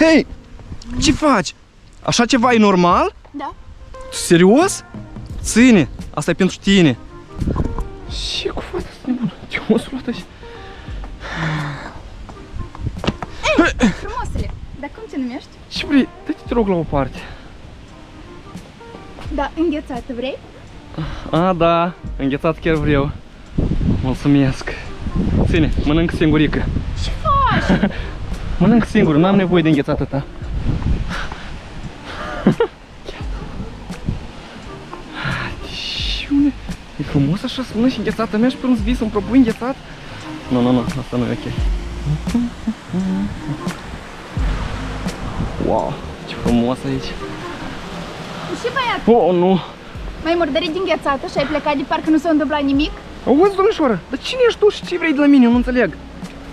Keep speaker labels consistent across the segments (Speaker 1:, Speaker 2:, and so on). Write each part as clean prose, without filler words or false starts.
Speaker 1: Hei, ce faci? Așa ceva e normal?
Speaker 2: Da.
Speaker 1: Serios? Ține, asta e pentru tine. Ce cu fata asta nebună? Ce-o luat așa?
Speaker 2: Ei, frumosele, dar cum te numești?
Speaker 1: Ce vrei? Dă-te, te rog, la o parte.
Speaker 2: Da, înghețată vrei?
Speaker 1: A, da, înghețat chiar vreau. Mulțumesc. Ține, mănânc singurică.
Speaker 2: Ce faci?
Speaker 1: Mănânc singur, n-am nevoie de înghețată ta. E frumos așa să mănânci înghețată mea și până îți vii să-mi propui înghețat? Nu, asta nu e ok. Wow, ce frumos aici.
Speaker 2: Și băiat,
Speaker 1: Oh, nu.
Speaker 2: mai murdărit din ghețată și ai plecat de parcă nu s-a întâmplat nimic?
Speaker 1: Auzi, domnișoară, dar cine ești tu și ce vrei de la mine? Eu nu înțeleg.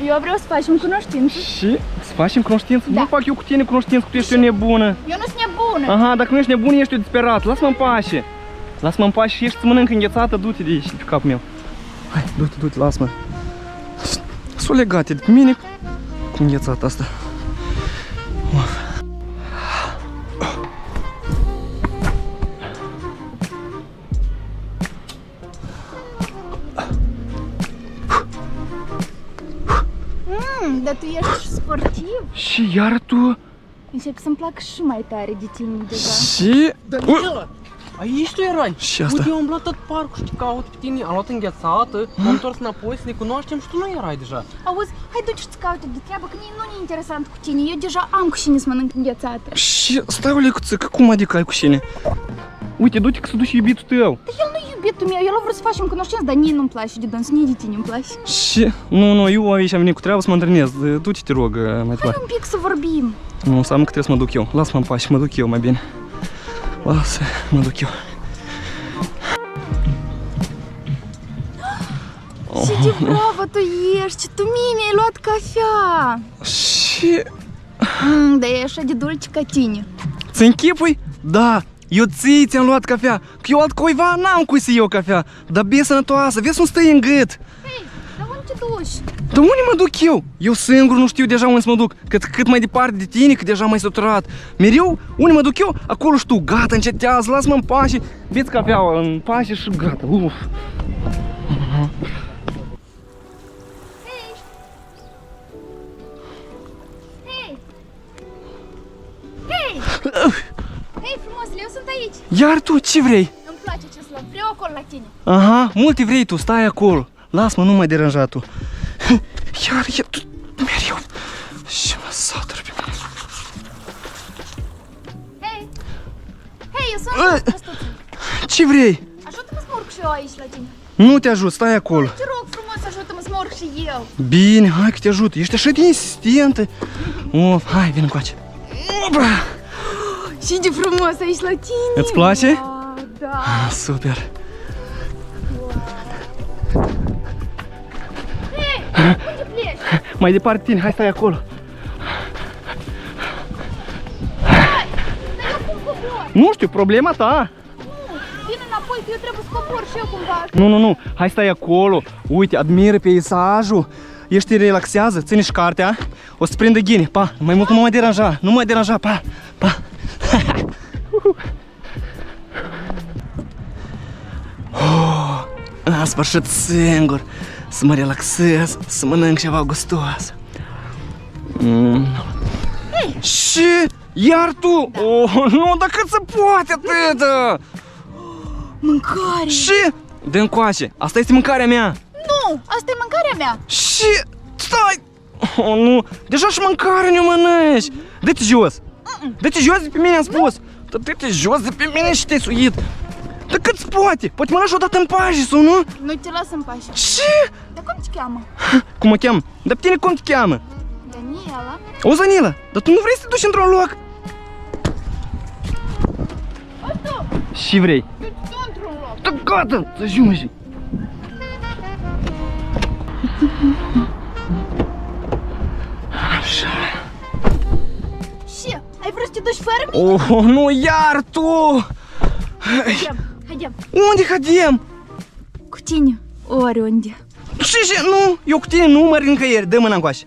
Speaker 2: Eu vreau să facem cunoștință.
Speaker 1: Și? Să facem cunoștință?
Speaker 2: Da.
Speaker 1: Nu fac eu cu tine cunoștință, că tu ești o nebună.
Speaker 2: Eu nu sunt nebună.
Speaker 1: Aha, dacă nu ești nebun, ești o disperat. Lasă-mă în pace. Lasă-mă în pace și ești să mănânc înghețată, du-te de aici, de pe capul meu. Hai, du-te, lasă-mă. S-o legate de pe mine cu înghețata asta.
Speaker 2: Dar tu ești sportiv?
Speaker 1: Și iar tu?
Speaker 2: Începi să-mi plac și mai tare de tine deja.
Speaker 1: Și...
Speaker 3: Daniela! Aici tu erai!
Speaker 1: Și asta?
Speaker 3: Uite, eu am umblat tot parcul și te caut pe tine, am luat înghețată, m-am întors înapoi să ne cunoaștem și tu nu erai deja.
Speaker 2: Auzi, hai duci să caute de treabă, că nu e interesant cu tine. Eu deja am cu cine să mănânc înghețată.
Speaker 1: Și stai o lecuță, cum adică ai cu cine? Uite, du-te că să duci iubitul tău.
Speaker 2: Dar el nu e iubitul meu, el a vrut să facem cunoștință, dar nici nu-mi place de dâns, nici de tine îmi place.
Speaker 1: Și... Nu, eu aici am venit cu treabă să mă întâlnesc. Du-te, te rog, mai departe.
Speaker 2: Hai un pic să vorbim.
Speaker 1: Nu, înseamnă că trebuie să mă duc eu. Lasă-mă în pace, mă duc eu mai bine. Lasă, mă duc eu.
Speaker 2: Ce de bravă tu ești, tu mie mi-ai luat cafea.
Speaker 1: Și...
Speaker 2: Dar e așa de dulce ca tine.
Speaker 1: Ți închipui? Da, eu ți-am luat cafea. Că eu altcuiva n-am cui să iau cafea. Dar bine sănătoasă, vezi cum stai în gât.
Speaker 2: Hei, dar unde te duci?
Speaker 1: Dar unde mă duc eu? Eu singur nu știu deja unde să mă duc. Cât mai departe de tine, că deja m-ai săturat. Mereu, unde mă duc eu? Acolo și tu, gata, încetează, lasă-mă în pace. Beți cafeaua în pace și gata. Uf.
Speaker 2: Hei, frumosule, eu sunt aici.
Speaker 1: Iar tu, ce vrei?
Speaker 2: Îmi place ce slăb, vreau acolo la tine.
Speaker 1: Aha, multe vrei tu, stai acolo. Lasă-mă, nu mai deranja tu. Iar tu mereu. Și mă satură pe mine.
Speaker 2: Hei, eu sunt prostuță.
Speaker 1: Ce vrei?
Speaker 2: Ajută-mă să mă urc și eu aici la tine.
Speaker 1: Nu te ajut, stai acolo.
Speaker 2: Te rog frumos, ajută-mă să mă urc și eu.
Speaker 1: Bine, hai că te ajut. Ești așa de insistentă. Of, hai, vin încoace. Opa!
Speaker 2: Și de frumos aici la tine.
Speaker 1: Îți place?
Speaker 2: Da.
Speaker 1: Super.
Speaker 2: Hei, unde pleci?
Speaker 1: Mai departe tine, hai stai acolo.
Speaker 2: Dar eu cum cobor?
Speaker 1: Nu știu, problema ta.
Speaker 2: Vine înapoi că eu trebuie să cobor și eu cumva.
Speaker 1: Nu, hai stai acolo. Uite, admiră peisajul. Ești relaxează, ține și cartea. O să prindă ghine, pa, mai mult nu mă mai deranja. Nu mă deranja, pa. În sfârșit singur. Să mă relaxez, să mănânc ceva gustos. Și iar tu? Da. Oh, nu, dar cât se poate atâta?
Speaker 2: Mâncare.
Speaker 1: Și dă încoace, asta este mâncarea mea.
Speaker 2: Nu, asta e mâncarea mea.
Speaker 1: Și stai. Oh, nu, deja și mâncare ne mănânci. Dă-te jos. Dă-te jos de pe mine, am spus. Dă-te jos de pe mine și te-ai suit. Dar cât se poate? Poate mă lași odată în pace sau nu?
Speaker 2: Nu te las în pace.
Speaker 1: Ce?
Speaker 2: Dar cum te cheamă?
Speaker 1: Cum mă cheamă? Dar pe tine cum te cheamă?
Speaker 2: Daniela.
Speaker 1: O, Zanila, dar tu nu vrei să te duci într-un loc?
Speaker 2: O, tu!
Speaker 1: Și vrei?
Speaker 2: Du-te într-un loc.
Speaker 1: Da gata, să ajungi. Așa.
Speaker 2: Și? Ai vrut să te duci fără mine?
Speaker 1: Oh, nu, iar tu!
Speaker 2: Haidem.
Speaker 1: Unde haidem?
Speaker 2: Cu tine, oriunde.
Speaker 1: Și, nu, eu cu tine nu mă nicăieri, dă mâna încoace.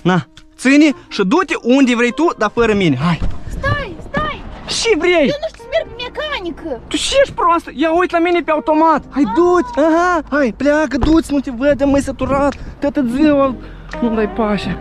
Speaker 1: Na, ține și du-te unde vrei tu, dar fără mine. Hai!
Speaker 2: Stai, stai!
Speaker 1: Și vrei?
Speaker 2: Eu nu știu să merg pe mecanică.
Speaker 1: Tu și ești proastă? Ia uite la mine pe automat. Hai, du-te! Aha! Hai, pleacă, du-ți, nu te văd, am mai săturat. Toată ziua nu dai pașe.